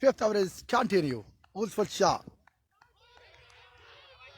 5th over is continue. Ulfat Shah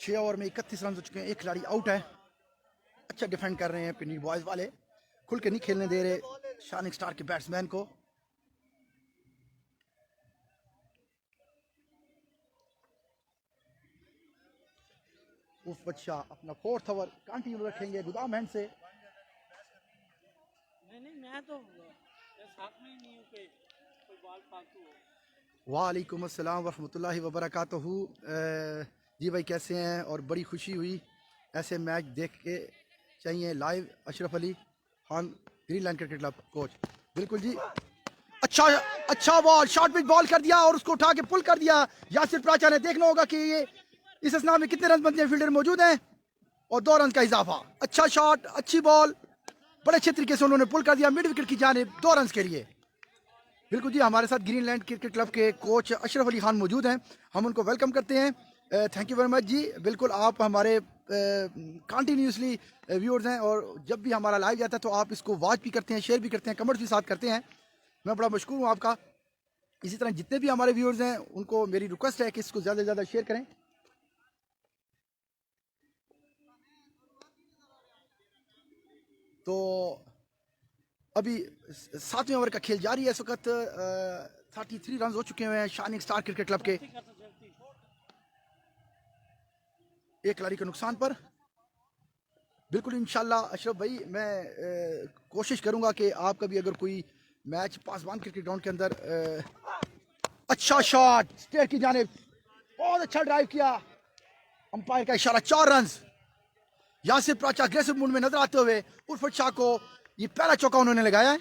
छः over में 31 run हो चुके हैं, एक खिलाड़ी आउट है। अच्छा डिफेंड कर रहे हैं पिंडी बॉयज वाले, खुल के नहीं खेलने दे रहे शाइनिंग स्टार के बैट्समैन को। उस बच्चा अपना 4th ओवर कंटिन्यू रखेंगे गुदाम हैंड से। नहीं मैं तो साथ में ही नहीं हूँ कि कोई बॉल फालतू हो। वालेकुम अस्सलाम वरहमतुल्लाहि वबरकातुहू। जी भाई कैसे हैं? और बड़ी खुशी हुई ऐसे मैच देख के। चाहिए live Ashraf Ali Khan, Greenland cricket club coach. बिल्कुल जी, अच्छा बॉल, शॉर्ट पिच बॉल कर दिया और उसको उठा के पुल कर दिया यासिर प्राचा ने। देखना होगा कि ये इस असना में कितने रन बनते हैं, फील्डर मौजूद हैं और 2 रन का इजाफा। अच्छा शॉट, अच्छी बॉल, बड़े अच्छे तरीके से उन्होंने पुल कर दिया मिड विकेट की जानिब 2 रन के लिए। बिल्कुल जी, हमारे साथ ग्रीनलैंड क्रिकेट क्लब के कोच अशरफ अली खान मौजूद हैं, हम उनको वेलकम करते हैं। थैंक यू वेरी मच जी। बिल्कुल आप हमारे कंटिन्यूसली व्यूअर्स हैं और जब भी हमारा लाइव जाता है तो आप इसको वॉच भी करते हैं, शेयर भी करते हैं, कमेंट्स भी साथ करते हैं। मैं बड़ा मशकूर हूँ आपका। इसी तरह जितने भी हमारे व्यूअर्स हैं उनको मेरी रिक्वेस्ट है कि इसको ज़्यादा से ज़्यादा शेयर करें। तो अभी 7वें ओवर का खेल जारी है। इस वक्त 33 रन हो चुके हैं शाइनिंग स्टार क्रिकेट क्लब के। एक खिलाड़ी के नुकसान पर। बिल्कुल इंशाल्लाह अशरफ भाई, मैं कोशिश करूंगा कि आपका भी अगर कोई मैच पासवान क्रिकेट ग्राउंड के अंदर अच्छा शॉट स्टेट की जानिब, बहुत अच्छा ड्राइव किया, अंपायर का इशारा, 4 रन। यासिर प्राचा अग्रेसिव मूड में नजर आते हुए उल्फत शाह को ये पहला चौका उन्होंने लगाया है।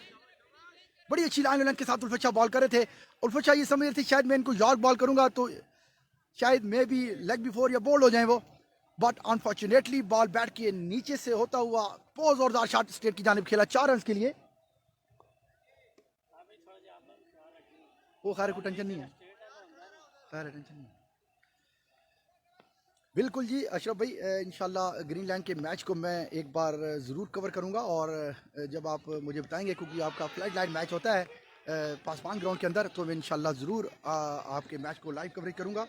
बड़ी अच्छी लाइन लेंथ के साथ उल्फत शाह बॉल कर रहे थे। उल्फत शाह ये समझ रहे थे शायद मैं इनको यॉर्क बॉल करूंगा तो शायद मे भी लेग बिफोर या बोल्ड हो जाए वो, बट अनफॉर्चुनेटली बॉल बैट के नीचे से होता हुआ बहुत जोरदार शॉट स्टेट की जानिब खेला 4 रन के लिए। वो खैर कोई टेंशन नहीं है, खैर टेंशन नहीं है। बिल्कुल जी अशरफ भाई, इंशाल्लाह ग्रीनलैंड के मैच को मैं एक बार ज़रूर कवर करूंगा और जब आप मुझे बताएंगे, क्योंकि आपका फ्लाइट लाइन मैच होता है पासवान ग्राउंड के अंदर, तो मैं इंशाल्लाह ज़रूर आपके मैच को लाइव कवरेज करूंगा।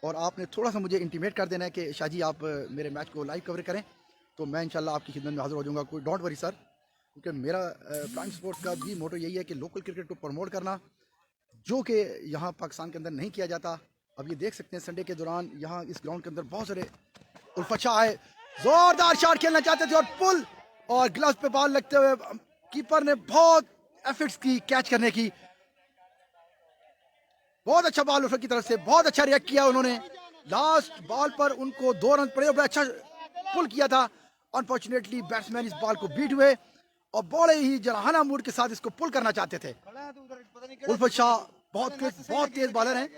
और आपने थोड़ा सा मुझे इंटीमेट कर देना है कि शाह जी आप मेरे मैच को लाइव कवर करें, तो मैं इंशाल्लाह आपकी खिदमत में हाज़िर हो जाऊँगा। कोई डोंट वरी सर, क्योंकि मेरा प्राइम स्पोर्ट्स का भी मोटो यही है कि लोकल क्रिकेट को प्रमोट करना, जो कि यहाँ पाकिस्तान के अंदर नहीं किया जाता। अब ये देख सकते हैं संडे के दौरान यहाँ इस ग्राउंड के अंदर बहुत सारे उल्फत शाह आए, जोरदार शॉट खेलना चाहते थे और पुल और ग्लव्स पे बॉल लगते हुए कीपर ने बहुत एफर्ट्स की कैच करने की। बहुत अच्छा बॉल उल्फत की तरफ से, बहुत अच्छा रिएक्ट किया उन्होंने। लास्ट बॉल पर उनको 2 रन पड़े, बड़ा अच्छा पुल किया था। अनफॉर्चुनेटली बैट्समैन इस बॉल को बीट हुए और बड़े ही जराहाना मूड के साथ इसको पुल करना चाहते थे। उल्फत शाह बहुत तेज बॉलर हैं।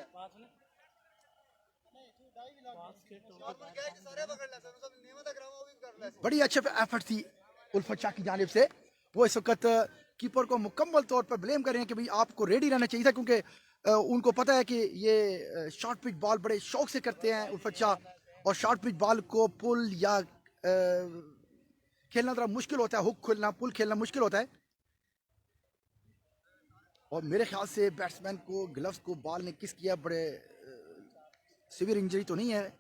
बड़ी अच्छे एफर्ट थी उल्फत शाह की जानिब से। वो इस वक्त कीपर को मुकम्मल तौर पर ब्लेम कर रहे हैं कि भाई आपको रेडी रहना चाहिए था, क्योंकि उनको पता है कि ये शॉर्ट पिच बॉल बड़े शौक से करते हैं उल्फत शाह, और शॉर्ट पिच बॉल को पुल या खेलना थोड़ा मुश्किल होता है, हुक खेलना, पुल खेलना मुश्किल होता है। और मेरे ख्याल से बैट्समैन को ग्लव्स को बॉल ने किस किया, बड़े सीवियर इंजरी तो नहीं है,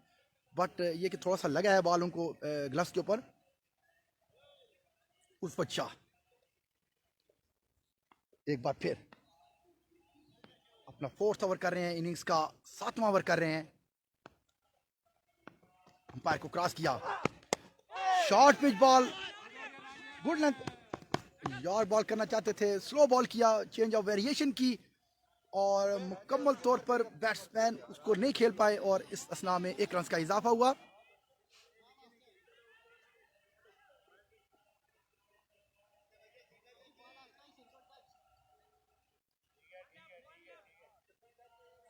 बट ये कि थोड़ा सा लगा है बॉल उनको ग्लव्स के ऊपर। उल्फत शाह एक बार फिर अपना 4th ओवर कर रहे हैं, इनिंग्स का 7वां ओवर कर रहे हैं। अंपायर को क्रॉस किया, short pitch ball, good length, यार बॉल करना चाहते थे, स्लो बॉल किया, चेंज ऑफ वेरिएशन की और मुकम्मल तौर पर बैट्समैन उसको नहीं खेल पाए और इस असना में 1 रन का इजाफा हुआ।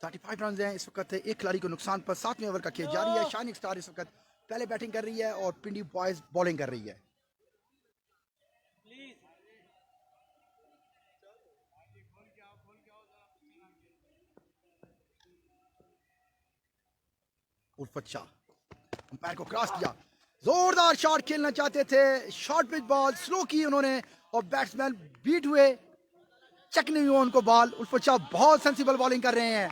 फाइव रन हैं इस वक्त, एक खिलाड़ी को नुकसान पर 7वें ओवर का खेल जारी है। शाइनिंग स्टार इस वक्त पहले बैटिंग कर रही है और पिंडी बॉयज बॉलिंग कर रही है। उल्फत शाह अंपायर को क्रॉस किया, जोरदार शॉट खेलना चाहते थे, शॉर्ट पिच बॉल स्लो की उन्होंने और बैट्समैन बीट हुए, चेक नहीं हुआ उनको बॉल। उल्फत शाह बहुत सेंसिबल बॉलिंग कर रहे हैं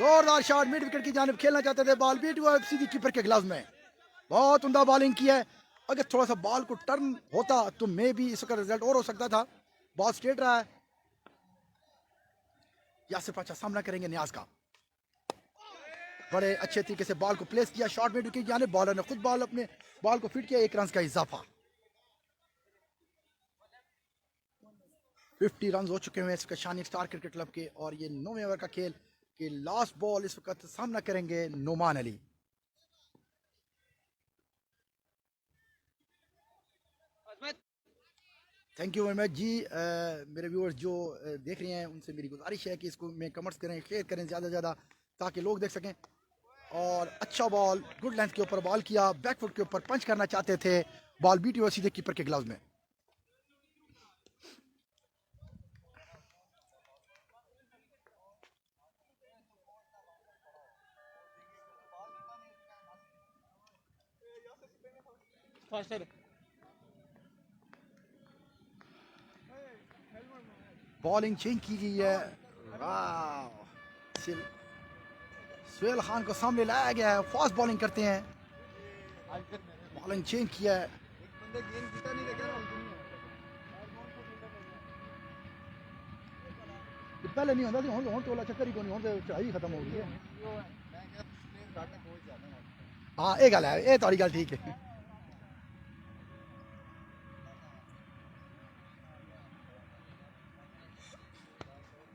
जोरदार शॉट मिड विकेट की जानिब खेलना चाहते थे, बॉल बीट हुआ सीधी कीपर के ग्लव्स में। बहुत उम्दा बॉलिंग की है, अगर थोड़ा सा बॉल को टर्न होता तो मे भी इसका रिजल्ट और हो सकता था। बॉल स्ट्रेट रहा है, यासिर पाचा सामना करेंगे नियाज का। बड़े अच्छे तरीके से बॉल को प्लेस किया, शॉट मिड विकेट की जानिब, बॉलर ने खुद बॉल अपने बॉल को फिट किया, 1 रन का इजाफा। 50 रन हो चुके हैं इस वक्त शानी स्टार क्रिकेट क्लब के, और ये 9वें ओवर का खेल कि लास्ट बॉल इस वक्त सामना करेंगे Noman Ali. Thank you very much ji. मेरे व्यूअर्स जो देख रहे हैं उनसे मेरी गुजारिश है कि इसको में कमेंट्स करें, शेयर करें ज़्यादा से ज़्यादा, ताकि लोग देख सकें। और अच्छा बॉल गुड लेंथ के ऊपर बॉल किया, बैकफुट के ऊपर पंच करना चाहते थे, बॉल बीटी हुआ सीधे कीपर के ग्लव्स में। फास्टर बॉलिंग चेंज की गई है, वाह, सुहेल खान को सामने लाया गया है, फास्ट बॉलिंग करते हैं, बॉलिंग चेंज किया है। पहले नहीं होता हूँ तो चक्कर ही को नहीं होते, चढ़ाई खत्म हो गई है। हाँ ये गल है, ये थोड़ी गल ठीक है।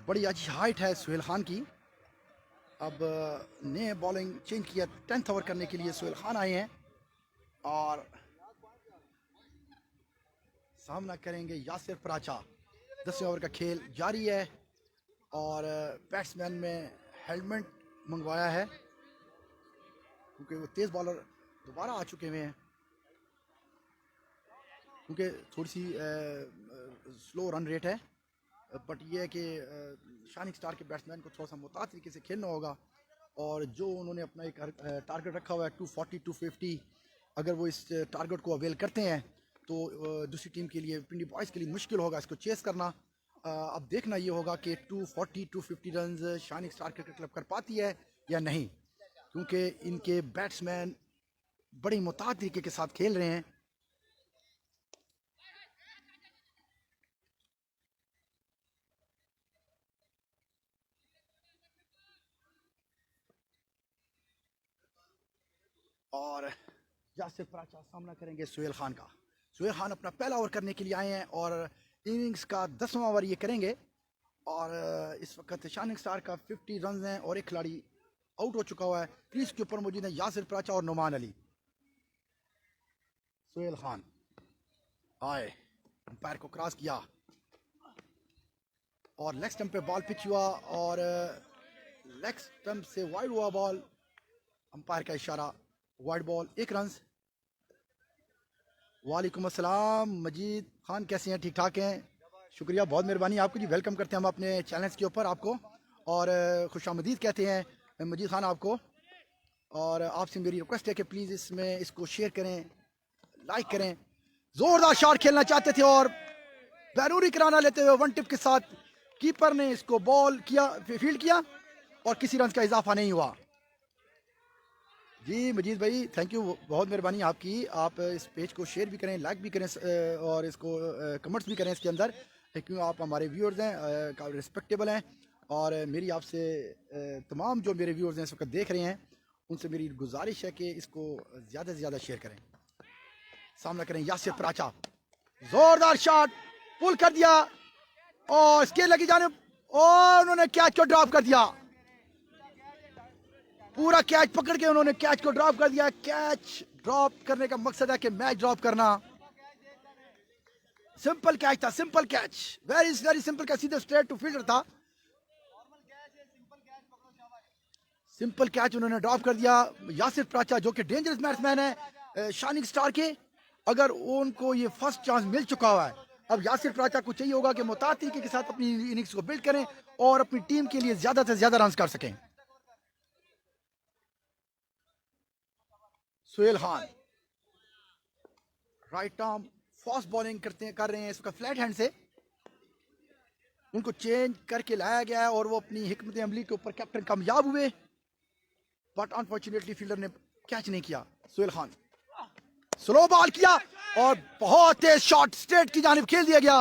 बड़ी अच्छी हाइट है सुहेल खान की। अब ने बॉलिंग चेंज किया, 10th ओवर करने के लिए सुहेल खान आए हैं और सामना करेंगे यासिर पराचा। 10वें ओवर का खेल जारी है और बैट्समैन में हेलमेट मंगवाया है क्योंकि वो तेज़ बॉलर दोबारा आ चुके हुए हैं, क्योंकि थोड़ी सी स्लो रन रेट है। बट ये है कि शानिक स्टार के बैट्समैन को थोड़ा सा मुताद तरीके से खेलना होगा, और जो उन्होंने अपना एक टारगेट रखा हुआ है 240 250, अगर वो इस टारगेट को अवेल करते हैं तो दूसरी टीम के लिए, पिंडी बॉयज़ के लिए मुश्किल होगा इसको चेस करना। अब देखना ये होगा कि 240 250 रन शानिक स्टार क्रिकेट क्लब कर पाती है या नहीं, क्योंकि इनके बैट्समैन बड़ी मुताद तरीके के साथ खेल रहे हैं। और यासिर पराचा सामना करेंगे सुहेल खान का। सुहेल खान अपना पहला ओवर करने के लिए आए हैं और इनिंग्स का 10वां ओवर ये करेंगे, और इस वक्त शानिक स्टार का 50 रन हैं और एक खिलाड़ी आउट हो चुका हुआ है। क्रीज के ऊपर मौजूद है यासिर पराचा और नोमान अली। सुहेल खान आए, अंपायर को क्रॉस किया और लेग स्टंप पे बॉल पिच हुआ और लेग स्टंप से वाइड हुआ बॉल, अंपायर का इशारा, वाइड बॉल, 1 रन। वालेकुम अस्सलाम मजीद खान, कैसे हैं? ठीक ठाक हैं, शुक्रिया, बहुत मेहरबानी आपको जी। वेलकम करते हैं हम अपने चैनल्स के ऊपर आपको, और खुशामदीद कहते हैं मजीद खान आपको। और आपसे मेरी रिक्वेस्ट है कि प्लीज़ इसमें इसको शेयर करें, लाइक करें। ज़ोरदार शॉट खेलना चाहते थे और बैरूरी कराना लेते हुए 1 टिप के साथ कीपर ने इसको बॉल किया, फील्ड किया और किसी रन का इजाफा नहीं हुआ। जी मजीद भाई, थैंक यू, बहुत मेहरबानी आपकी। आप इस पेज को शेयर भी करें, लाइक भी करें और इसको कमेंट्स भी करें इसके अंदर, क्योंकि आप हमारे व्यूअर्स हैं, काफ़ी रिस्पेक्टेबल हैं। और मेरी आपसे तमाम जो मेरे व्यूअर्स हैं इस वक्त देख रहे हैं, उनसे मेरी गुजारिश है कि इसको ज़्यादा से ज़्यादा शेयर करें। सामना करें यासिर पराचा, ज़ोरदार शॉट, पुल कर दिया और स्केल लगी जाने, और उन्होंने कैच को ड्रॉप कर दिया। पूरा कैच पकड़ के उन्होंने कैच को ड्रॉप कर दिया। कैच ड्रॉप करने का मकसद है कि मैच ड्रॉप करना। सिंपल कैच था, simple catch, very simple catch, सीधे स्ट्रेट टू फील्डर था। सिंपल कैच उन्होंने ड्रॉप कर दिया। यासिर पराचा जो कि डेंजरस बैट्समैन है शानिक स्टार के, अगर उनको ये फर्स्ट चांस मिल चुका हुआ है, अब यासिर पराचा को चाहिए होगा कि मुताद तरीके के साथ अपनी इनिंग्स को बिल्ड करें और अपनी टीम के लिए ज्यादा से ज्यादा रन कर सकें। Suhail Khan right arm fast bowling कर रहे हैं इस वक्त फ्लैट हैंड से। उनको चेंज करके लाया गया है और वो अपनी हिकमत अमली के ऊपर कैप्टन कामयाब हुए, बट अनफॉर्चुनेटली फील्डर ने कैच नहीं किया। सुहेल खान स्लो बॉल किया और बहुत तेज शॉट स्ट्रेट की जानिब खेल दिया गया।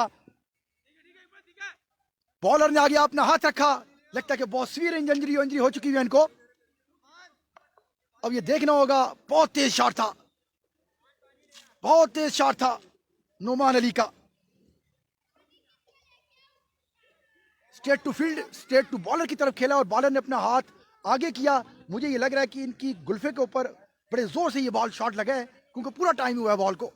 बॉलर ने आगे अपना हाथ रखा, लगता है कि बहुत सीवियर इंजरी हो चुकी है इनको। अब ये देखना होगा, बहुत तेज शॉट था, बहुत तेज शॉट था नुमान अली का। Straight to field, straight to bowler की तरफ खेला और बॉलर ने अपना हाथ आगे किया। मुझे ये लग रहा है कि इनकी गुल्फे के ऊपर बड़े जोर से ये बॉल शॉट लगा है, क्योंकि पूरा टाइम हुआ है बॉल को।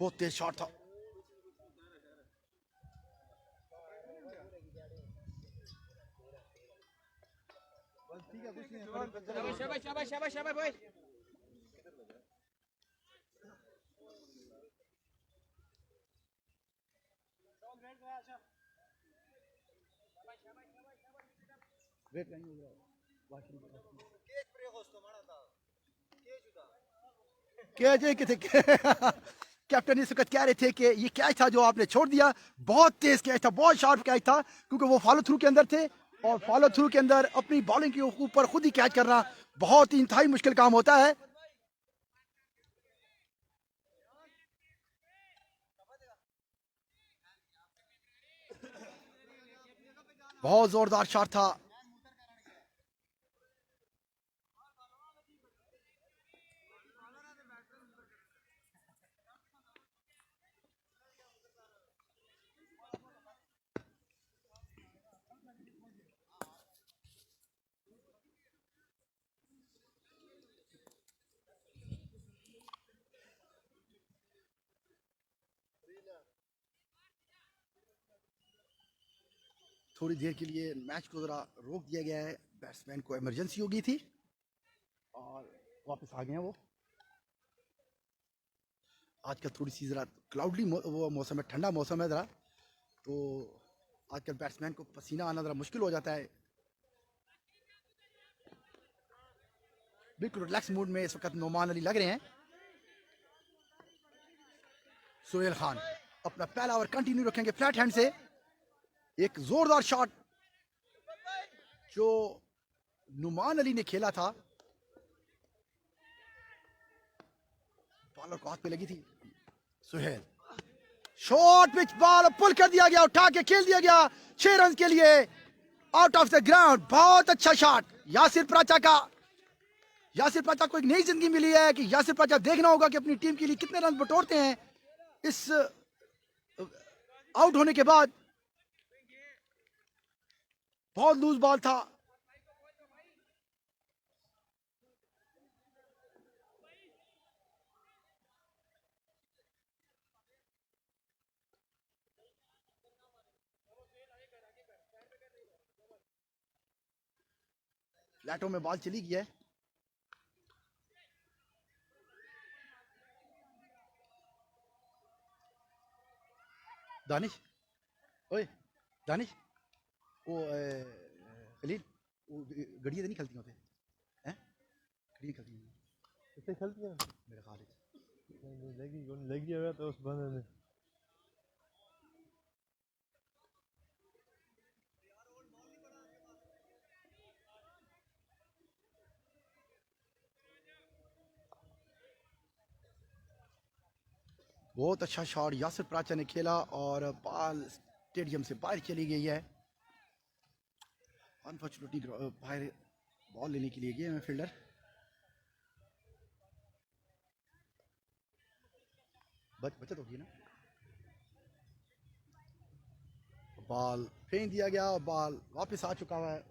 बहुत तेज शॉट था। शाबाश शाबाश शाबाश शाबाश भाई। कैप्टन इस वक्त कह रहे थे कि ये कैच था जो आपने छोड़ दिया, बहुत तेज कैच था, बहुत शार्प कैच था, क्योंकि वो फॉलो थ्रू के अंदर थे और फॉलो थ्रू के अंदर अपनी बॉलिंग के ऊपर खुद ही कैच करना बहुत ही इंतहाई मुश्किल काम होता है। बहुत जोरदार शॉट था। थोड़ी देर के लिए मैच को जरा रोक दिया गया है, बैट्समैन को इमरजेंसी हो गई थी और वापस आ गए हैं वो। आजकल थोड़ी सी ज़रा क्लाउडली वो मौसम है, ठंडा मौसम है ज़रा, तो आजकल बैट्समैन को पसीना आना ज़रा मुश्किल हो जाता है। बिल्कुल रिलैक्स मूड में इस वक्त नुमान अली लग रहे हैं। सुहेल खान अपना पहला ओवर कंटिन्यू रखेंगे फ्लैट हैंड से। एक जोरदार शॉट जो नुमान अली ने खेला था, बॉलर को हाथ पे लगी थी। सुहेल शॉट पिच बॉल पुल कर दिया गया, उठा के खेल दिया गया 6 रन के लिए आउट ऑफ द ग्राउंड। बहुत अच्छा शॉट यासिर प्राचा का। यासिर प्राचा को एक नई जिंदगी मिली है कि यासिर प्राचा देखना होगा कि अपनी टीम के लिए कितने रन बटोरते हैं इस आउट होने के बाद। बहुत लूज बॉल था। फ्लैटों में बॉल चली गई है। दानिश, ओए दानिश, वो खलील, वो गड़ियाँ तो नहीं खलती होते हैं? गड़ियाँ खलती हैं कितने खेलती हैं मेरे ख्याल से। लगी हुआ तो उस बंदे ने बहुत अच्छा शॉट यासिर प्राचा ने खेला और बॉल स्टेडियम से बाहर चली गई है। अनफॉर्चुनेटली बाहर बॉल लेने के लिए गए हैं फील्डर। बचत होगी ना। बॉल फेंक दिया गया और बॉल वापस आ चुका हुआ है।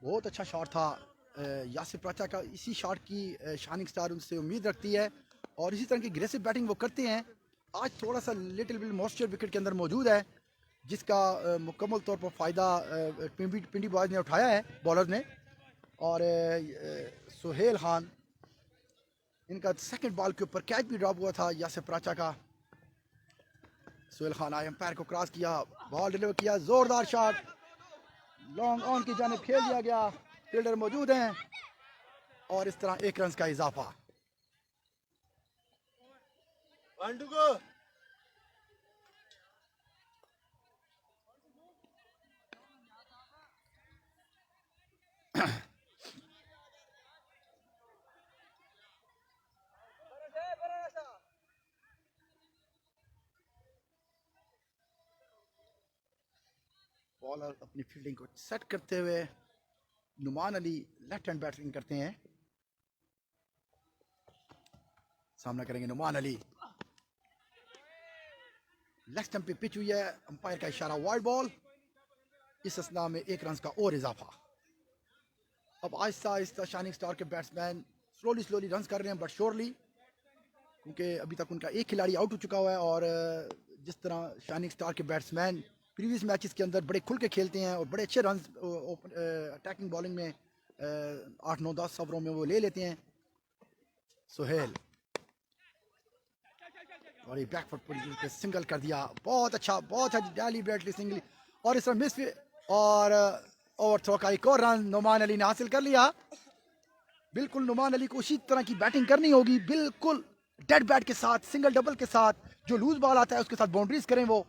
बहुत अच्छा शॉट था यासिर प्राचा का। इसी शॉट की शाइनिंग स्टार उनसे उम्मीद रखती है और इसी तरह की एग्रेसिव बैटिंग वो करते हैं। आज थोड़ा सा लिटिल बिट मॉइस्चर विकेट के अंदर मौजूद है, जिसका मुकम्मल तौर पर फ़ायदा पिंडी बॉयज़ ने उठाया है, बॉलर ने। और सुहेल खान, इनका सेकंड बॉल के ऊपर कैच भी ड्रॉप हुआ था यासिर प्राचा का। सुहेल खान आए, एम्पायर को क्रॉस किया, बॉल डिलीवर किया, ज़ोरदार शॉट लॉन्ग ऑन की जानिब खेल दिया गया, फील्डर मौजूद हैं और इस तरह 1 रन का इजाफा। बॉलर अपनी फील्डिंग को सेट करते हुए Noman Ali left hand batting करते हैं। सामना करेंगे नुमान अली। लेग स्टंप पे पिच हुई है, अंपायर का इशारा वाइड बॉल। इस असना में 1 रन का और इजाफा। अब आहिस्ता आहिस्ता शाइनिंग स्टार के बैट्समैन स्लोली रन कर रहे हैं, बट श्योरली, क्योंकि अभी तक उनका एक खिलाड़ी आउट हो चुका हुआ है। और जिस तरह शाइनिंग स्टार के बैट्समैन प्रीवियस मैचेस के अंदर बड़े खुल के खेलते हैं और बड़े अच्छे रन अटैकिंग बॉलिंग में 8-9-10 ओवरों में वो ले लेते हैं। सुहेल और ये बैकफुट पोजीशन पे सिंगल कर दिया, बहुत अच्छा डेलिबरेटली सिंगल। और इस तरह मिस और ओवर थ्रो का एक और रन नुमान अली ने हासिल कर लिया। बिल्कुल नुमान अली को उसी तरह की बैटिंग करनी होगी, बिल्कुल डेड बैट के साथ, सिंगल डबल के साथ, जो लूज बॉल आता है उसके साथ बाउंड्रीज करें वो।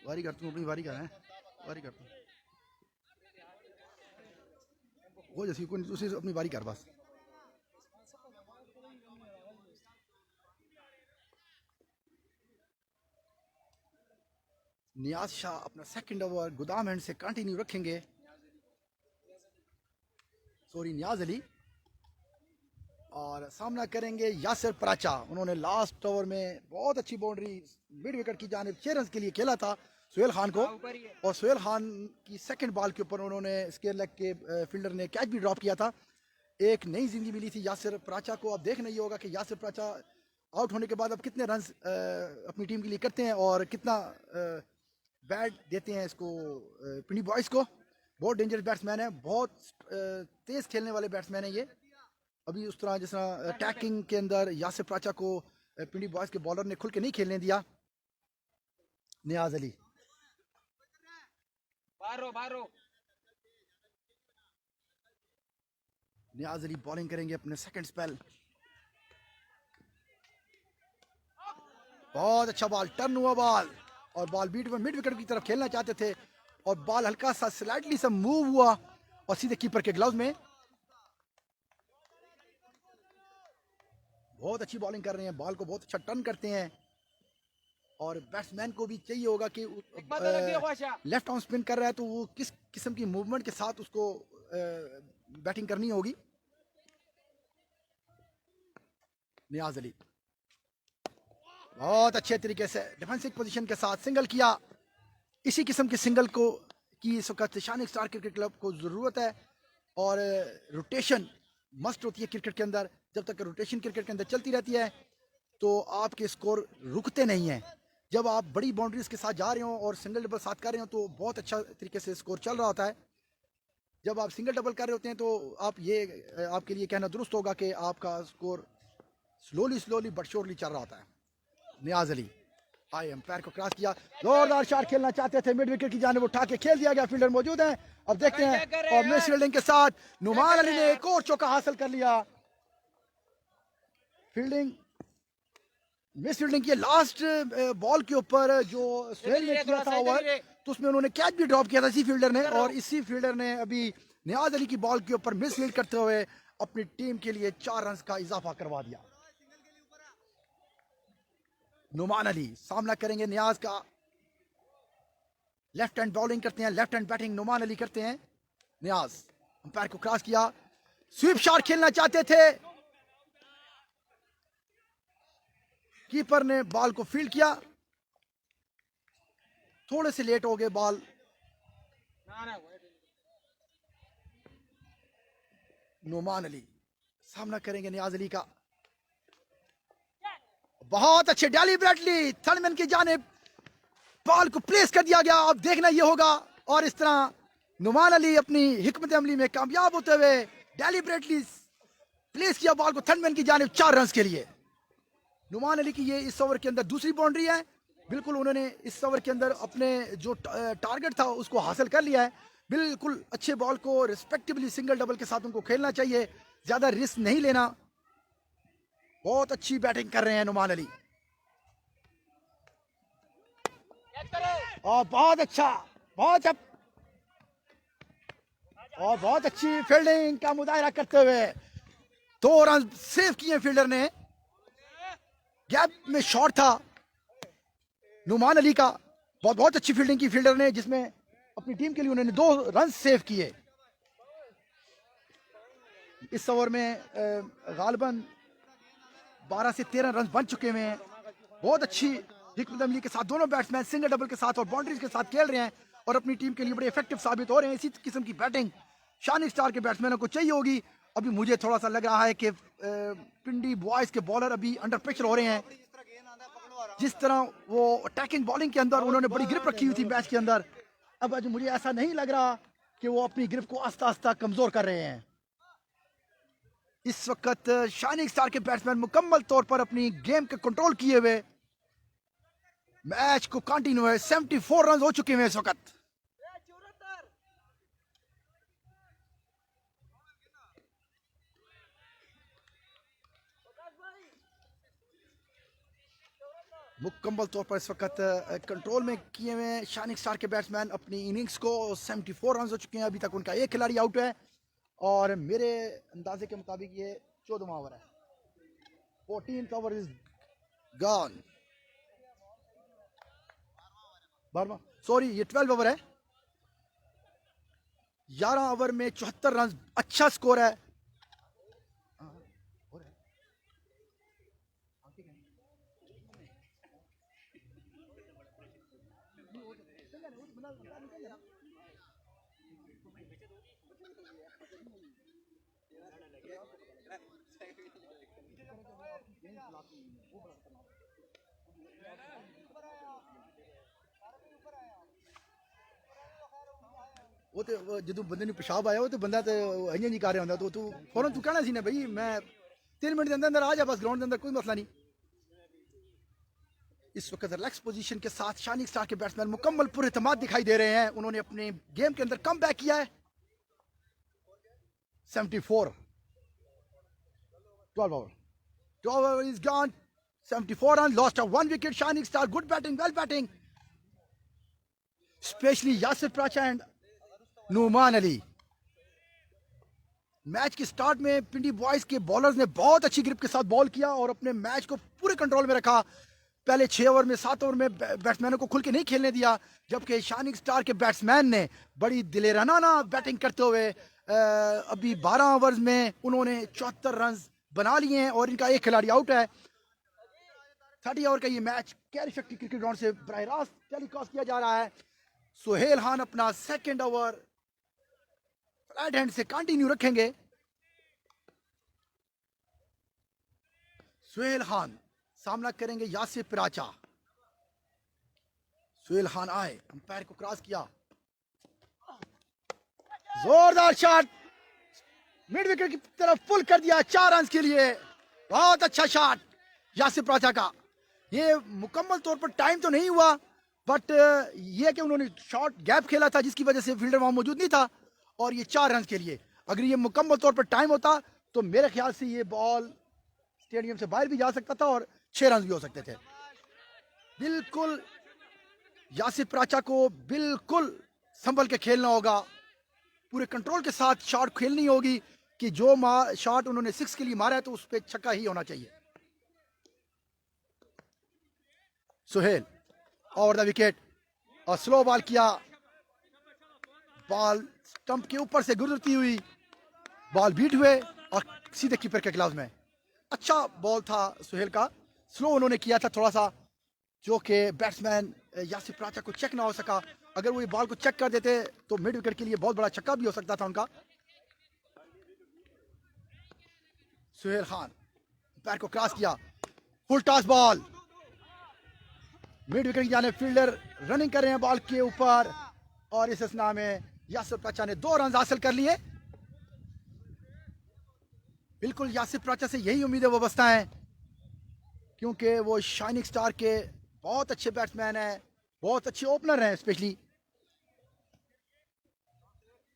वारी करता हूँ, अपनी वारी कर रहे हैं, वारी करता हूँ वो जैसी कोई उसी से अपनी वारी कर बस। नियाज शाह अपना सेकंड ओवर गोदाम हैंड से कंटिन्यू रखेंगे। सॉरी, नियाज अली। और सामना करेंगे यासिर पराचा। उन्होंने लास्ट ओवर में बहुत अच्छी बाउंड्री मिड विकेट की जानिब 6 रन के लिए खेला था सुहेल खान को। और सुहेल खान की सेकंड बॉल के ऊपर उन्होंने स्क्वायर लेग के फील्डर ने कैच भी ड्रॉप किया था। एक नई जिंदगी मिली थी यासिर पराचा को। अब देखना ये होगा कि यासिर पराचा आउट होने के बाद अब कितने रन अपनी टीम के लिए करते हैं और कितना बैट देते हैं इसको पिंडी बॉयज़ को। बहुत डेंजरस बैट्समैन है, बहुत तेज खेलने वाले बैट्समैन है ये। अभी उस तरह जिस तरह अटैकिंग के अंदर यासिर पराचा को पिंडी बॉयज़ के बॉलर ने खुल के नहीं खेलने दिया। नियाज अली नियाज अली बॉलिंग करेंगे अपने सेकंड स्पेल। बहुत अच्छा बॉल, टर्न हुआ बॉल और बॉल मिड विकेट की तरफ खेलना चाहते थे और बॉल हल्का सा स्लाइटली सा मूव हुआ और सीधे कीपर के ग्लव्स में। बहुत अच्छी बॉलिंग कर रहे हैं, बॉल को बहुत अच्छा टर्न करते हैं। और बैट्समैन को भी चाहिए होगा कि लेफ्ट आर्म स्पिन कर रहा है तो वो किस किस्म की मूवमेंट के साथ उसको बैटिंग करनी होगी। नियाज अली बहुत अच्छे तरीके से डिफेंसिव पोजीशन के साथ सिंगल किया। इसी किस्म के सिंगल को की इस वक्त शाइनिंग स्टार क्रिकेट क्लब को ज़रूरत है। और रोटेशन मस्ट होती है क्रिकेट के अंदर। जब तक रोटेशन क्रिकेट के अंदर चलती रहती है तो आपके स्कोर रुकते नहीं हैं। जब आप बड़ी बाउंड्रीज के साथ जा रहे हो और सिंगल डबल साथ कर रहे हो तो बहुत अच्छा तरीके से स्कोर चल रहा होता है। जब आप सिंगल डबल कर रहे होते हैं तो आप ये आपके लिए कहना दुरुस्त होगा कि आपका स्कोर स्लोली बट श्योरली चल रहा होता है। नियाज अली आई एम्पायर को क्रॉस किया, जोरदार शॉट खेलना चाहते थे, मिड विकेट की जानिब उठा के खेल दिया गया। फील्डर मौजूद हैं, अब देखते हैं। और मिस फील्डिंग के साथ नुमान अली ने एक और चौका हासिल कर लिया। फील्डिंग मिस फील्डिंग की लास्ट बॉल के ऊपर जो सुहेल ने किया था ओवर, तो उसमें उन्होंने कैच भी ड्रॉप किया था इसी फील्डर ने। और इसी फील्डर ने अभी नियाज अली की बॉल के ऊपर मिस फील्ड करते हुए अपनी टीम के लिए 4 रन का इजाफा करवा दिया। नुमान अली सामना करेंगे नियाज का। लेफ्ट हैंड बॉलिंग करते हैं, left hand batting Noman Ali करते हैं। नियाज अंपायर को क्रॉस किया, स्वीप शॉट खेलना चाहते थे, कीपर ने बॉल को फील्ड किया, थोड़े से लेट हो गए बॉल। नुमान अली सामना करेंगे नियाज अली का, बहुत अच्छे डेलिबरेटली थर्डमैन की जानिब बॉल को प्लेस कर दिया गया। अब देखना ये होगा, और इस तरह नुमान अली अपनी हिकमत अमली में कामयाब होते हुए डेलिबरेटली प्लेस किया बॉल को थर्डमैन की जानिब 4 रन के लिए। नुमान अली की ये इस ओवर के अंदर दूसरी बाउंड्री है। बिल्कुल उन्होंने इस ओवर के अंदर अपने जो टारगेट था उसको हासिल कर लिया है। बिल्कुल अच्छे बॉल को रिस्पेक्टिवली सिंगल डबल के साथ उनको खेलना चाहिए, ज्यादा रिस्क नहीं लेना। बहुत अच्छी बैटिंग कर रहे हैं नुमान अली, और बहुत अच्छा, और बहुत अच्छी फील्डिंग का मुजाहरा करते हुए 2 रन सेव किए फील्डर ने। गैप में शॉट था नुमान अली का, बहुत अच्छी फील्डिंग की फील्डर ने, जिसमें अपनी टीम के लिए उन्होंने 2 रन सेव किए। इस ओवर में गालिबन 12 से 13 रन बन चुके हुए हैं। बहुत अच्छी हिकमत अमली के साथ दोनों बैट्समैन सिंगल डबल के साथ और बाउंड्रीज के साथ खेल रहे हैं और अपनी टीम के लिए बड़े इफेक्टिव साबित हो रहे हैं। इसी किस्म की बैटिंग शाइनिंग स्टार के बैट्समैनों को चाहिए होगी। अभी मुझे थोड़ा सा लग रहा है कि पिंडी बॉयज के बॉलर अभी अंडर प्रेशर हो रहे हैं। जिस तरह वो अटैकिंग बॉलिंग के अंदर उन्होंने बड़ी ग्रिप रखी हुई थी मैच के अंदर, अब आज मुझे ऐसा नहीं लग रहा कि वो अपनी ग्रिप को आस्ता आस्ता कमजोर कर रहे हैं। इस वक्त शाइनिंग स्टार के बैट्समैन मुकम्मल तौर पर अपनी गेम के कंट्रोल किए हुए मैच को कंटिन्यू है। 74 रन हो चुके हैं इस वक्त। मुकम्मल तौर पर इस वक्त कंट्रोल में किए हुए शाइनिंग स्टार के बैट्समैन अपनी इनिंग्स को। 74 रन हो चुके हैं। अभी तक उनका एक खिलाड़ी आउट है और मेरे अंदाजे के मुताबिक ये 14वां ओवर है। 14th over is gone. Sorry, ये 12 ओवर है। 11 ओवर में 74 रन, अच्छा स्कोर है। वो तो जो बंदे ने पेशाब आया वो तो बंदा तो इं नहीं कर रहा होंगे, तो तू फौरन तू कहना सी ना भाई मैं 3 मिनट के अंदर अंदर आ जा बस ग्राउंड के अंदर, कोई मसला नहीं। इस वक्त रिलैक्स पोजीशन के साथ शाइनिंग स्टार के बैट्समैन मुकम्मल पुरएतमाद दिखाई दे रहे हैं। उन्होंने अपने गेम के अंदर कम बैक किया है। 74 12 over is gone. 74 run, lost of 1 wicket. Shining star good batting, well batting, specially Yasir Pracha and Noman Ali. Match के स्टार्ट में पिंडी बॉयज के बॉलर्स ने बहुत अच्छी ग्रिप के साथ बॉल किया और अपने मैच को पूरे कंट्रोल में रखा। पहले 6 ओवर में 7 ओवर में बैट्समैनों को खुल के नहीं खेलने दिया, जबकि शाइनिंग स्टार के बैट्समैन ने बड़ी दिलेराना बैटिंग करते हुए अभी 12 ओवर्स में उन्होंने 74 रन बना लिए हैं और इनका एक खिलाड़ी आउट है। 30 ओवर का ये match carry factory cricket ground से बराह रास्त टेलीकास्ट किया जा रहा है। सुहेल खान अपना सेकंड ओवर फ्लैट हैंड से कंटिन्यू रखेंगे। सुहेल खान सामना करेंगे यासिर प्राचा। सुहेल खान आए, अंपायर को क्रॉस किया, जोरदार शॉट मिड विकेट की तरफ पुल कर दिया 4 रन के लिए। बहुत अच्छा शॉट यासिर प्राचा का। ये मुकम्मल तौर पर टाइम तो नहीं हुआ, बट ये कि उन्होंने शॉट गैप खेला था जिसकी वजह से फील्डर वहां मौजूद नहीं था और ये 4 रन के लिए। अगर ये मुकम्मल तौर पर टाइम होता तो मेरे ख्याल से ये बॉल स्टेडियम से बाहर भी जा सकता था और 6 रन भी हो सकते थे। बिल्कुल यासिर प्राचा को बिल्कुल संभल के खेलना होगा, पूरे कंट्रोल के साथ शॉट खेलनी होगी कि जो शॉट उन्होंने 6 के लिए मारा है तो उस पर छक्का ही होना चाहिए। सुहेल ओवर द विकेट और स्लो बॉल किया, बॉल स्टंप के ऊपर से गुजरती हुई बॉल बीट हुए और सीधे कीपर के ग्लव्स में। अच्छा बॉल था सुहेल का, स्लो उन्होंने किया था थोड़ा सा जो कि बैट्समैन यासिर प्राचा को चेक ना हो सका। अगर वो ये बॉल को चेक कर देते तो मिड विकेट के लिए बहुत बड़ा छक्का भी हो सकता था उनका। सुहेल खान पैर को क्रॉस किया, full toss ball, mid wicket की जाने फील्डर रनिंग कर रहे हैं बॉल के ऊपर और इस असना में यासिर प्राचा ने 2 रन हासिल कर लिए। बिल्कुल यासिर प्राचा से यही उम्मीदें वाबस्ता हैं क्योंकि वो शाइनिंग स्टार के बहुत अच्छे बैट्समैन हैं, बहुत अच्छे ओपनर हैं। स्पेशली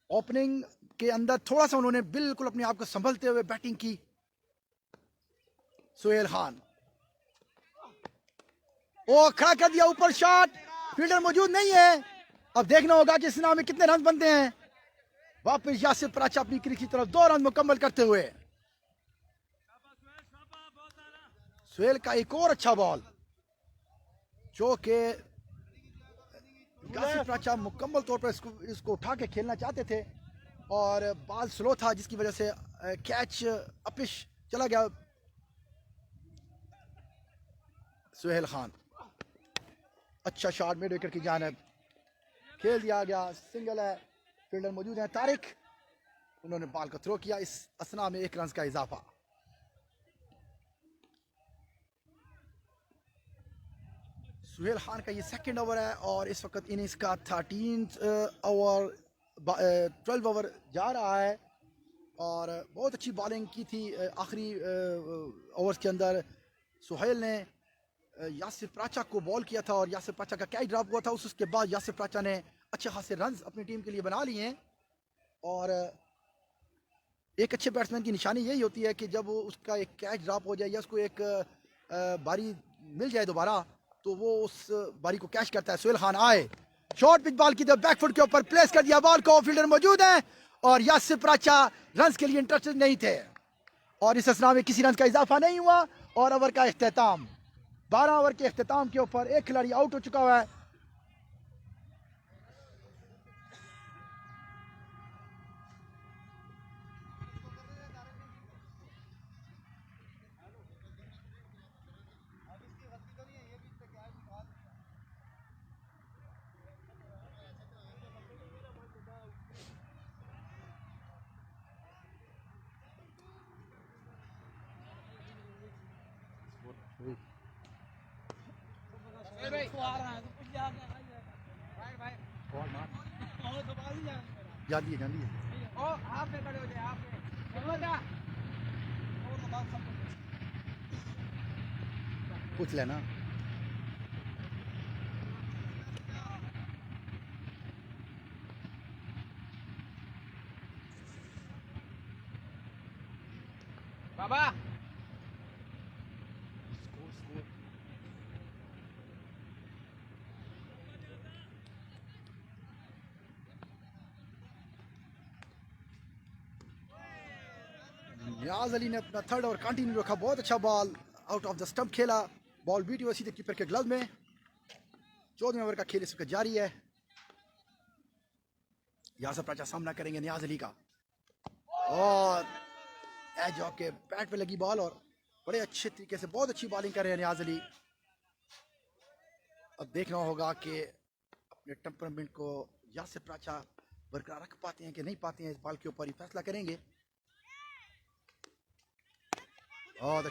ओपनिंग के अंदर थोड़ा सा उन्होंने बिल्कुल अपने आप को संभलते हुए बैटिंग की। सुहेल खान ओ खड़ा कर दिया, ऊपर शॉट, फील्डर मौजूद नहीं है। अब देखना होगा कि इस इनाम में कितने रन बनते हैं। वापस यासिर प्राचा अपनी क्रीज की तरफ 2 रन मुकम्मल करते हुए। सुहेल का एक और अच्छा बॉल जो कि यासिर प्राचा मुकम्मल तौर पर इसको उठा के खेलना चाहते थे और बॉल स्लो था जिसकी वजह से कैच अपिश चला गया। सुहेल खान अच्छा शॉट मिड विकेट की जानिब खेल दिया गया, सिंगल है, फील्डर मौजूद है तारिक, उन्होंने बॉल को थ्रो किया। इस असना में 1 रन का इजाफा। सुहेल खान का ये सेकंड ओवर है और इस वक्त इनिंग्स का 12 ओवर जा रहा है और बहुत अच्छी बॉलिंग की थी आखिरी ओवर्स के अंदर। सुहेल ने यासिर प्राचा को बॉल किया था और यासिर प्राचा का कैच ड्रॉप हुआ था। उसके बाद यासिर प्राचा ने अच्छे खासे रन्स अपनी टीम के लिए बना लिए हैं और एक अच्छे बैट्समैन की निशानी यही होती है कि जब उसका एक कैच ड्रॉप हो जाए या उसको एक बारी मिल जाए दोबारा तो वो उस बारी को कैच करता है। सुहेल खान आए, शॉर्ट पिच बॉल की तरफ बैकफुट के ऊपर प्लेस कर दिया बॉल को, फील्डर मौजूद है और यासिर प्राचा रन्स के लिए इंटरेस्टेड नहीं थे और इस असना में किसी रन का इजाफा नहीं हुआ और ओवर का इख्तिताम। 12 ओवर के इख्तिताम के ऊपर एक खिलाड़ी आउट हो चुका हुआ है। जान दिए ओ आप पे खड़े हो जाए, आप पे चलो जा। पूछ लेना। बाबा नियाज अली ने अपना 3rd ओवर कंटिन्यू रखा, बहुत अच्छा ball out of the stump खेला, बॉल बीट हुआ सीधे कीपर के ग्लव में। 14वें ओवर का खेल इस वक्त जारी है। यासिर प्राचा सामना करेंगे नियाज अली का और एज ऑफ के बैट पे लगी बॉल और बड़े अच्छे तरीके से बहुत अच्छी बॉलिंग कर रहे हैं नियाज अली। अब देखना होगा कि अपने टेम्परामेंट को यासिर प्राचा बरकरार रख पाते हैं कि नहीं पाते हैं, इस बॉल के ऊपर ही फैसला करेंगे। बहुत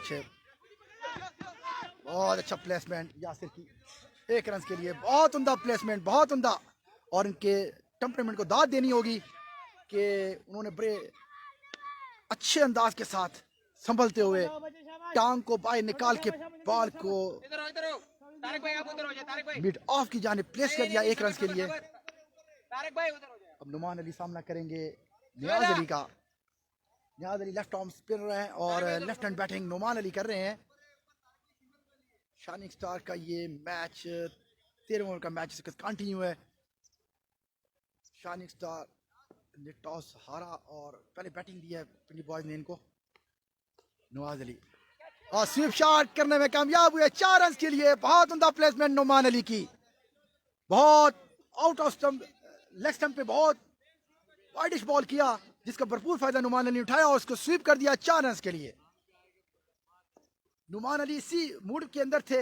अच्छा प्लेसमेंट यासिर की, 1 रन के लिए बहुत उम्दा प्लेसमेंट, बहुत उम्दा। और इनके टेम्परामेंट को दाद देनी होगी कि उन्होंने बड़े अच्छे अंदाज के साथ संभलते हुए टांग को बाहर निकाल के बॉल को इधर हो तारिक भाई, आप उधर हो जाए। तारिक भाई मिड ऑफ की जाने प्लेस कर दिया 1 रन के लिए। तारिक भाई उधर हो जाए। अब नुमान अली सामना करेंगे नियाज अली का। Niaz Ali left arm spinner हैं और left hand batting Noman Ali कर रहे हैं। शाइनिंग स्टार का ये मैच 13 ओवर का मैच कंटिन्यू है। शाइनिंग स्टार ने टॉस हारा और पहले बैटिंग दी है पिंडी बॉयज ने इनको। नवाज अली और स्वीप शॉट करने में कामयाब हुए 4 रन के लिए। बहुत उम्दा प्लेसमेंट नुमान अली की, बहुत out off stump, leg stump पे बहुत वाइडिश बॉल किया जिसका भरपूर फायदा नुमान अली ने उठाया और उसको स्वीप कर दिया 4 रन के लिए। नुमान अली इसी मूड के अंदर थे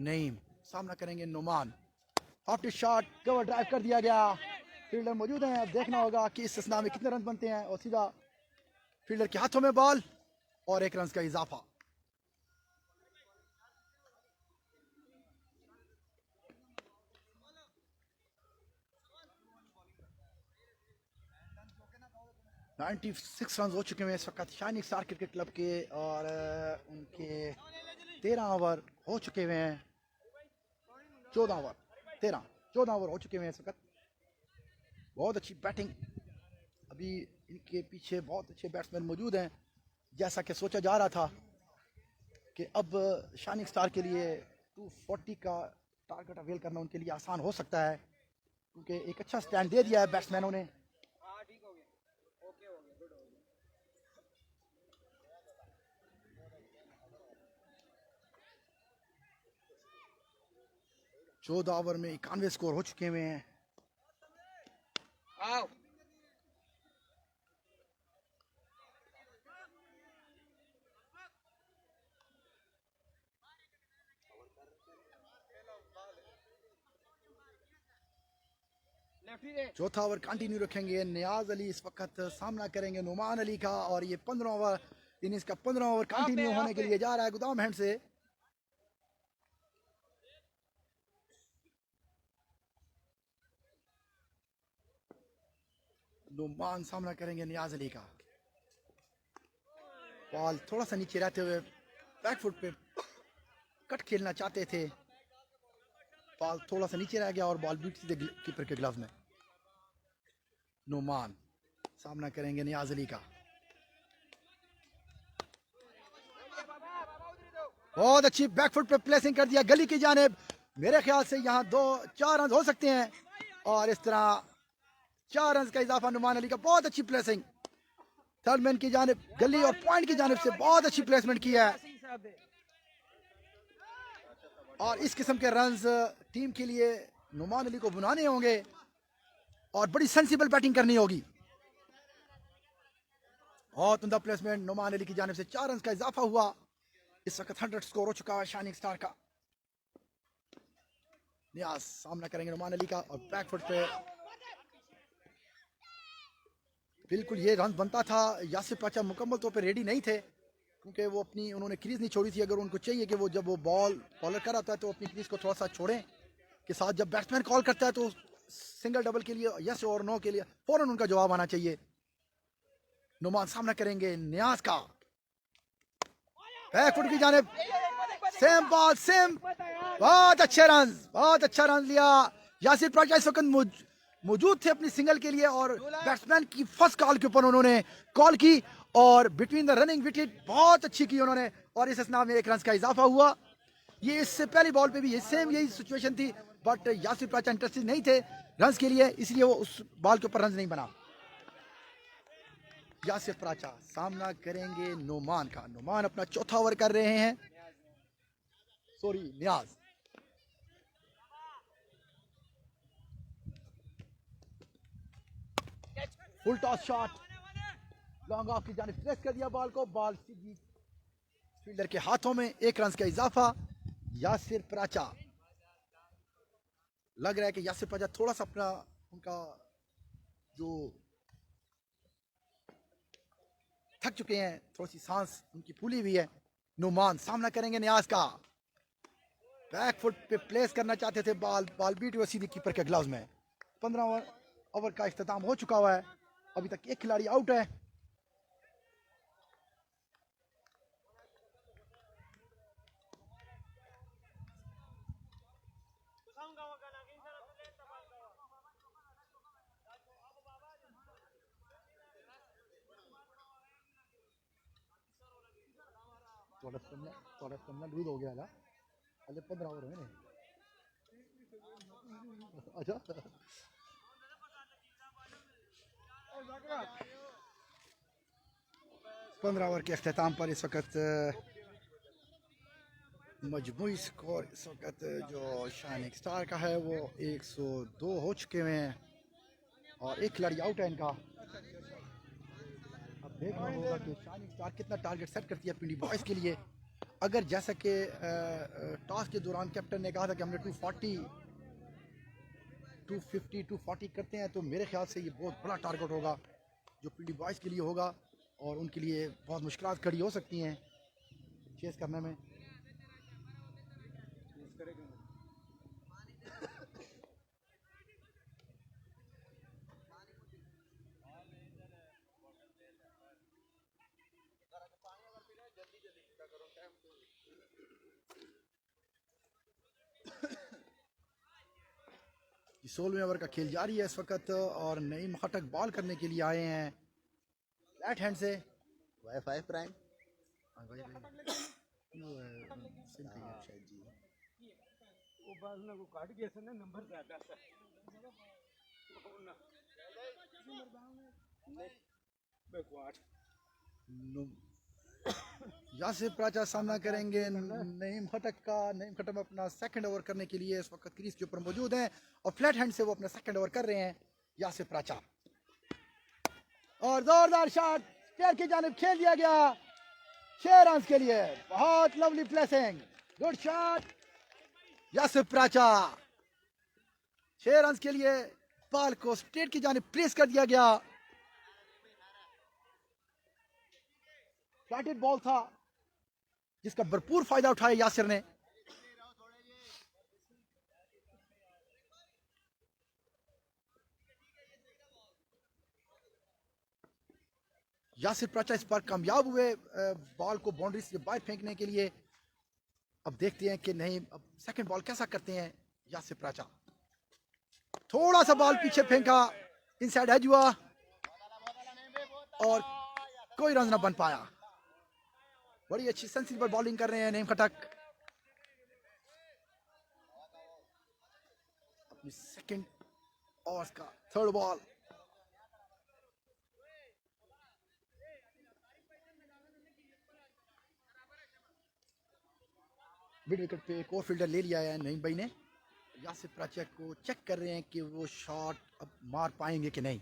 नईम सामना करेंगे Noman, after shot cover drive कर दिया गया, फील्डर मौजूद हैं, अब देखना होगा कि इस स्नाम में कितने रन बनते हैं, और सीधा फील्डर के हाथों में बॉल और 1 रन का इजाफा। नाइन्टी 96 रन हो चुके हैं इस वक्त शाइनिंग स्टार क्रिकेट क्लब के, और उनके 13 ओवर हो चुके हुए हैं, 14 ओवर हो चुके हुए हैं इस वक्त। बहुत अच्छी बैटिंग, अभी इनके पीछे बहुत अच्छे बैट्समैन मौजूद हैं। जैसा कि सोचा जा रहा था कि अब शाइनिंग स्टार के लिए 240 का टारगेट अवेल करना उनके लिए आसान हो सकता है, क्योंकि एक अच्छा स्टैंड दे दिया है बैट्समैनों ने। हाँ ठीक हो गया, ओके हो गया, गुड हो गया। 14 ओवर में 91 स्कोर हो चुके हुए हैं। आओ लेफ्टी दे। चौथा ओवर कंटिन्यू रखेंगे नियाज अली, इस वक्त सामना करेंगे नुमान अली का, और ये 15 ओवर इनिंग्स का 15 ओवर कंटिन्यू होने के लिए जा रहा है गुदाम हैंड से। नुमान सामना करेंगे नियाज अली का, बॉल थोड़ा सा नीचे रहते हुए बैक फुट पे कट खेलना चाहते थे, बॉल थोड़ा सा नीचे रह गया और बॉल बीट सीधे कीपर के ग्लव में। नुमान सामना करेंगे नियाज अली का, बहुत अच्छी बैकफुट पे प्लेसिंग कर दिया गली की जानिब। मेरे ख्याल से यहाँ 2-4 रन हो सकते हैं, और इस तरह 4 रन का इजाफा नुमान अली का। बहुत अच्छी प्लेसिंग थर्ड मैन की जानिब, गली और पॉइंट की जानिब से बहुत अच्छी प्लेसमेंट की है, और इस किस्म के रन्स टीम के लिए नुमान अली को बनाने होंगे और बड़ी सेंसिबल बैटिंग करनी होगी। बहुत उम्दा प्लेसमेंट नुमान अली की जानिब से, 4 रन का इजाफा हुआ। इस वक्त 100 स्कोर हो चुका है शाइनिंग स्टार का। नियाज सामना करेंगे नुमान अली का, और बैकफुट पे बिल्कुल ये रन बनता था। यासिर पाचा मुकम्मल तौर पे रेडी नहीं थे, क्योंकि वो उन्होंने क्रीज नहीं छोड़ी थी। अगर उनको चाहिए कि वो जब वो बॉलर कर आता है तो अपनी क्रीज को थोड़ा सा छोड़ें के साथ, जब बैट्समैन कॉल करता है तो सिंगल डबल के लिए यस और नो के लिए फौरन उनका जवाब आना चाहिए। नुमान सामना करेंगे नियाज का, बैकफुट की जानिब, सेम बॉल सेम, बहुत अच्छा रन लिया। यासिर पाचा इस वक्त मौजूद थे अपनी सिंगल के लिए, और बैट्समैन की फर्स्ट कॉल के ऊपर उन्होंने कॉल की, और बिटवीन द रनिंग विकेट बहुत अच्छी की उन्होंने, और इस स्नाम में 1 रन का इजाफा हुआ। ये इससे पहली बॉल पे भी ये सेम यही सिचुएशन थी, बट यासिर पाचा इंटरेस्टेड नहीं थे रन्स के लिए, इसलिए वो उस बॉल के ऊपर रन नहीं बना। यासिर पाचा सामना करेंगे नुमान का, नुमान अपना चौथा ओवर कर रहे हैं, Niaz. Full toss shot, long off की जानिब प्रेस कर दिया बॉल को, बॉल सीधी फील्डर के हाथों में। 1 रन का इजाफा। यासिर पाचा, लग रहा है कि यासिर पाचा थोड़ा सा अपना उनका जो थक चुके हैं, थोड़ी सी सांस उनकी फूली हुई है। नुमान सामना करेंगे नियाज का, बैक फुट पे प्लेस करना चाहते थे, बॉल बीट हुआ सीधे कीपर के ग्लव्स में। 15 ओवर का इख्तिताम हो चुका हुआ है, अभी तक 1 खिलाड़ी आउट है। लूज हो गया था, अरे 15 ओवर हुए नहीं। अच्छा 15 ओवर के अख्तिताम पर इस वक्त मजमूई स्कोर इस वक्त जो शाइनिंग स्टार का है वो 102 हो चुके हुए हैं, और 1 खिलाड़ी आउट है इनका। अब देखना होगा कि शाइनिंग स्टार कितना टारगेट सेट करती है पिंडी बॉयज के लिए, अगर जैसा कि टॉस के दौरान कैप्टन ने कहा था कि हमने 240 250 240 करते हैं, तो मेरे ख्याल से ये बहुत बड़ा टारगेट होगा जो पीडी बॉयज़ के लिए होगा और उनके लिए बहुत मुश्किलात खड़ी हो सकती हैं चेस करने में। ये 16वें ओवर का खेल जारी है इस वक्त और नईम खटक बॉल करने के लिए आए हैं राइट हैंड से। वाईफाई प्राइम वो बाल ना को काट के ऐसे ना नंबर ज्यादा था यासिर प्राचा सामना करेंगे नईम खटक का। नईम खटक अपना सेकंड ओवर करने के लिए इस वक्त क्रीज के ऊपर मौजूद हैं और फ्लैट हैंड से वो अपना सेकंड ओवर कर रहे हैं यासिर प्राचा। और जोरदार शॉट स्टेयर की जानिब खेल दिया गया 6 रन के लिए। बहुत lovely placing, good shot Yasir Pracha. 6 run के लिए बॉल को स्ट्रेट की जानिब प्लेस कर दिया गया। फ्लैटेड बॉल था जिसका भरपूर फायदा उठाया यासिर ने। यासिर प्राचा इस बार कामयाब हुए बॉल को बाउंड्री से बाहर फेंकने के लिए। अब देखते हैं कि नहीं अब सेकंड बॉल कैसा करते हैं यासिर प्राचा। थोड़ा सा बॉल पीछे फेंका, इनसाइड एज हुआ और कोई रन ना बन पाया। बड़ी अच्छी सेंसिबल बॉलिंग कर रहे हैं नईम खटक। अपनी सेकंड ओवर का थर्ड बॉल। मिड विकेट पे एक और फील्डर ले लिया है नईम भाई ने। यासिर प्राचा को चेक कर रहे हैं कि वो शॉट अब मार पाएंगे कि नहीं।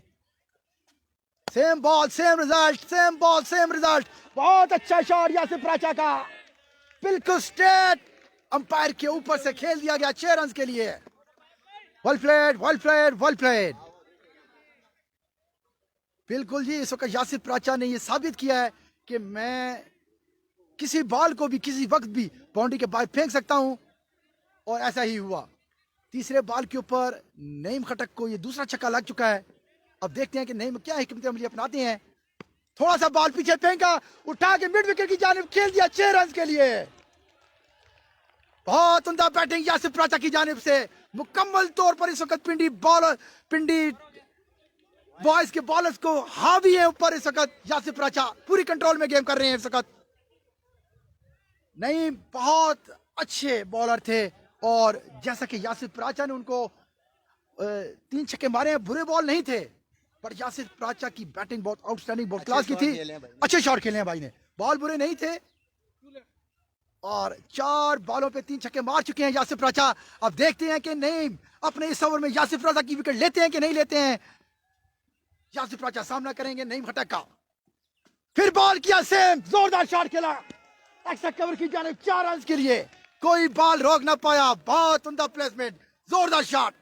Same ball same result, same ball same result. बहुत अच्छा शॉट यासिर प्राचा का, बिल्कुल स्ट्रेट अंपायर के ऊपर से खेल दिया गया 6 रन के लिए। Well played well played well played. बिल्कुल जी, इस वक्त यासिर प्राचा ने ये साबित किया है कि मैं किसी बॉल को भी किसी वक्त भी बाउंड्री के बाहर फेंक सकता हूं और ऐसा ही हुआ। तीसरे बॉल के ऊपर नईम खटक को ये दूसरा छक्का लग चुका है। अब देखते हैं कि नईम क्या हिकमत अमली अपनाते हैं। थोड़ा सा बॉल पीछे फेंका, उठा के मिड विकेट की जानिब खेल दिया 6 रन के लिए। बहुत उम्दा बैटिंग यासिर प्राचा की जानिब से। मुकम्मल तौर पर इस वक्त पिंडी बॉयज के बॉलर्स को हावी है ऊपर इस वक्त यासिर प्राचा पूरी कंट्रोल में गेम कर रहे हैं इस वक्त। नहीं, बहुत अच्छे बॉलर थे और जैसा कि यासिर प्राचा ने उनको 3 छक्के मारे हैं, बुरे बॉल नहीं थे, पर यासिर प्राचा की बैटिंग बहुत आउटस्टैंडिंग, बहुत क्लास की थी। अच्छे शॉट खेले हैं भाई ने, बॉल बुरे नहीं थे और 4 बॉलों पे 3 छक्के मार चुके हैं यासिर प्राचा। अब देखते हैं कि नहीं अपने इस ओवर में यासिर प्राचा की विकेट लेते हैं कि नहीं लेते हैं। यासिर प्राचा सामना करेंगे नईम खटक का। फिर बॉल किया सेम, जोरदार शॉट खेला एक्स्ट्रा कवर की जानिब 4 रन के लिए। कोई बॉल रोक ना पाया, बहुत उम्दा प्लेसमेंट, जोरदार शॉट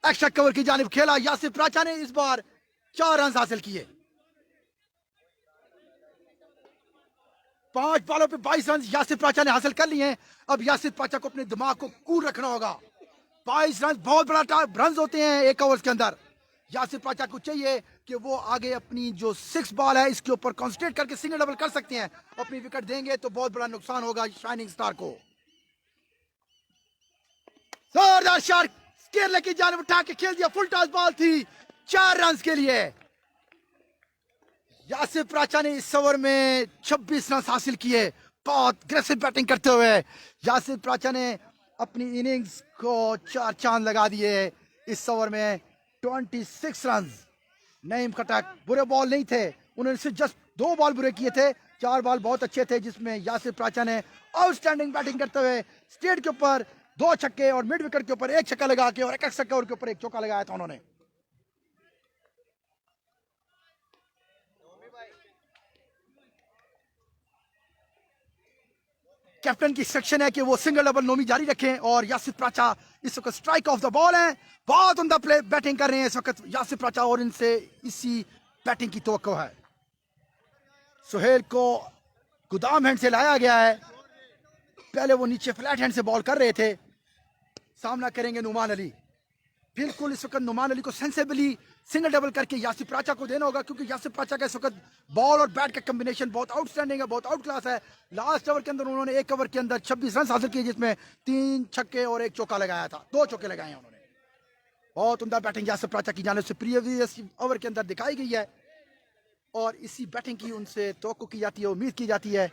एक्स्ट्रा कवर की जानिब खेला यासिर प्राचा ने। इस बार 4 रन हासिल किए। 5 बॉलों पे 22 रन यासिर प्राचा ने हासिल कर लिए हैं। अब यासिर प्राचा को अपने दिमाग को कूल रखना होगा। 22 रन बहुत बड़ा रन होते हैं एक ओवर के अंदर। यासिर प्राचा को चाहिए कि वो आगे अपनी जो 6 बॉल है इसके ऊपर कॉन्सेंट्रेट करके सिंगल डबल कर सकते हैं। अपनी विकेट देंगे तो बहुत बड़ा नुकसान होगा शाइनिंग स्टार को। जोरदार शॉट केरला की जानिब उठा के खेल दिया, फुल टॉस बॉल थी 4 रन के लिए। यासिर प्राचा ने इस ओवर में 26 रन हासिल किए, बहुत अग्रेसिव बैटिंग करते हुए। यासिर प्राचा ने अपनी इनिंग्स को 4 चांद लगा दिए इस ओवर में। 26 रन। नईम खटक बुरे बॉल नहीं थे, उन्होंने सिर्फ जस्ट 2 बॉल बुरे किए थे, 4 बॉल बहुत अच्छे थे जिसमें यासिर प्राचा ने आउटस्टैंडिंग बैटिंग करते हुए स्टेट के ऊपर 2 छक्के और मिड विकेट के ऊपर 1 छक्का लगा के और एक एक्स्ट्रा कवर के ऊपर 1 चौका लगाया था उन्होंने। कैप्टन की सेक्शन है कि वो सिंगल डबल नोमी जारी रखें और यासिर प्राचा इस वक्त स्ट्राइक ऑफ द बॉल हैं, बहुत उम्दा प्ले बैटिंग कर रहे हैं इस वक्त यासिर प्राचा और इनसे इसी बैटिंग की तवक्को है। सुहेल को गोदाम हैंड से लाया गया है, पहले वो नीचे फ्लैट हैंड से बॉल कर रहे थे। सामना करेंगे नुमान अली, बिल्कुल इस वक्त नुमान अली को सेंसेबली सिंगल डबल करके यासिर प्राचा को देना होगा क्योंकि यासिर प्राचा का इस वक्त बॉल और बैट का कॉम्बिनेशन बहुत आउटस्टैंडिंग है, बहुत आउट क्लास है। लास्ट ओवर के अंदर उन्होंने एक ओवर के अंदर 26 रन हासिल किए जिसमें 3 छक्के और 1 चौका लगाया था, 2 चौके लगाए हैं उन्होंने। बहुत उम्दा बैटिंग यासिर प्राचा की जानिब से प्रीवियस ओवर के अंदर दिखाई गई है और इसी बैटिंग की उनसे तवक्को की जाती है, उम्मीद की जाती है।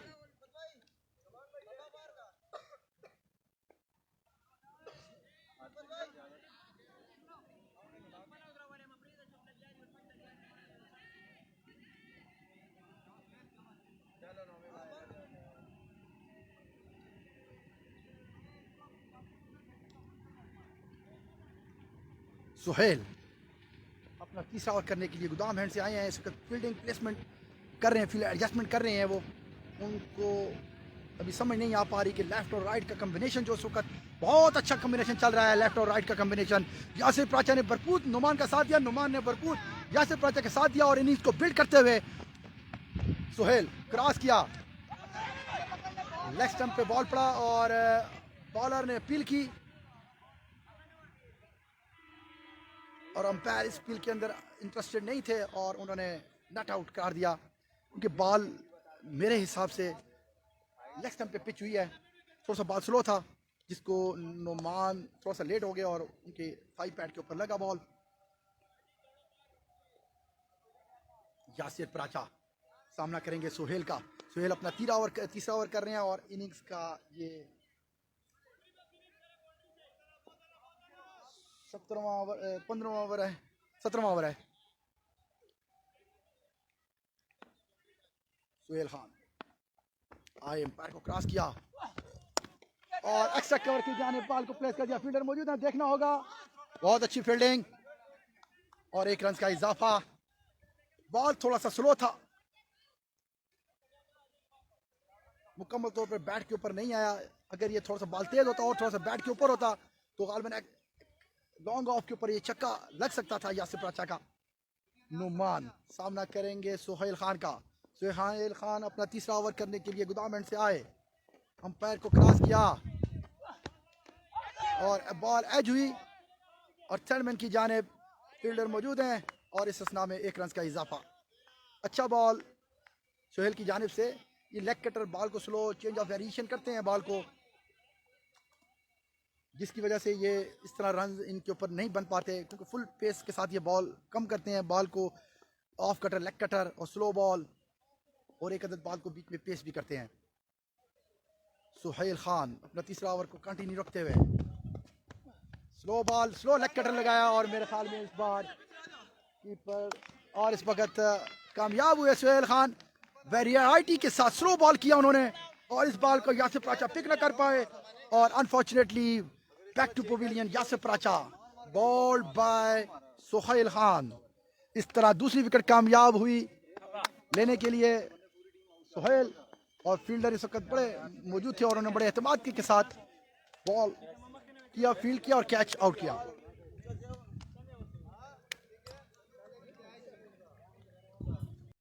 सुहेल अपना तीसरा ओवर करने के लिए गोदाम हैंड से आए हैं, इस वक्त फील्डिंग प्लेसमेंट कर रहे हैं, फील्ड एडजस्टमेंट कर रहे हैं। वो उनको अभी समझ नहीं आ पा रही कि लेफ्ट और राइट का कॉम्बिनेशन जो इस वक्त बहुत अच्छा कॉम्बिनेशन चल रहा है, लेफ्ट और राइट का कॉम्बिनेशन। यासिर प्राचा ने भरपूर नुमान का साथ दिया, नुमान ने भरपूर यासिर प्राचा के साथ दिया और इनिंग्स को बिल्ड करते हुए सुहेल क्रॉस किया, लेग स्टंप पे बॉल पड़ा और बॉलर ने अपील की और अंपायर इस अपील के अंदर इंटरेस्टेड नहीं थे और उन्होंने नॉट आउट करार दिया क्योंकि बॉल मेरे हिसाब से लेग स्टंप पे पिच हुई है, थोड़ा सा बॉल स्लो था जिसको नुमान थोड़ा सा लेट हो गया और उनके थाई पैड के ऊपर लगा बॉल। यासिर प्राचा सामना करेंगे सुहेल का, सुहेल अपना तीसरा ओवर कर रहे हैं और इनिंग्स का ये 15वां ओवर है, 17वां ओवर है। सुहेल खान आए, एम्पायर को क्रॉस किया और एक्स्ट्रा कवर की जाने बॉल को प्लेस कर दिया, फील्डर मौजूद है, देखना होगा। बहुत अच्छी फील्डिंग और 1 रन का इजाफा। बॉल थोड़ा सा स्लो था, मुकम्मल तौर पर बैट के ऊपर नहीं आया। अगर ये थोड़ा सा बॉल तेज होता और थोड़ा सा बैट के ऊपर होता तो गालबन लॉन्ग ऑफ के ऊपर ये छक्का लग सकता था यासिर प्राचा का। नुमान सामना करेंगे सुहेल खान का, सुहेल खान अपना तीसरा ओवर करने के लिए गोदाम एंड से आए, अंपायर को क्रॉस किया और बॉल एज हुई और थर्ड मैन की जानिब फील्डर मौजूद हैं और इस असना में 1 रन का इजाफा। अच्छा बॉल सुहेल की जानिब से, ये लेग कटर बॉल को स्लो चेंज ऑफ वेरिएशन करते हैं बॉल को, जिसकी वजह से ये इस तरह रन इनके ऊपर नहीं बन पाते क्योंकि फुल पेस के साथ ये बॉल कम करते हैं, बॉल को ऑफ कटर, लेग कटर और स्लो बॉल और एक अदद बॉल को बीच में पेस भी करते हैं। सुहेल खान अपना तीसरा ओवर को कंटिन्यू रखते हुए slow ball, slow leg cutter लगाया और मेरे ख्याल में इस बार कीपर और इस वक्त कामयाब हुए सुहेल खान। वेरिएटी के साथ स्लो बॉल किया उन्होंने और इस बॉल को यासिर प्राचा पिक न कर पाए और unfortunately back to pavilion Yasir Pracha, bowled by Suhail Khan. इस तरह दूसरी विकेट कामयाब हुई लेने के लिए सुहेल और फील्डर इस वक्त बड़े मौजूद थे और उन्होंने बड़े एतमाद के साथ बॉल किया, फील्ड किया और कैच आउट किया।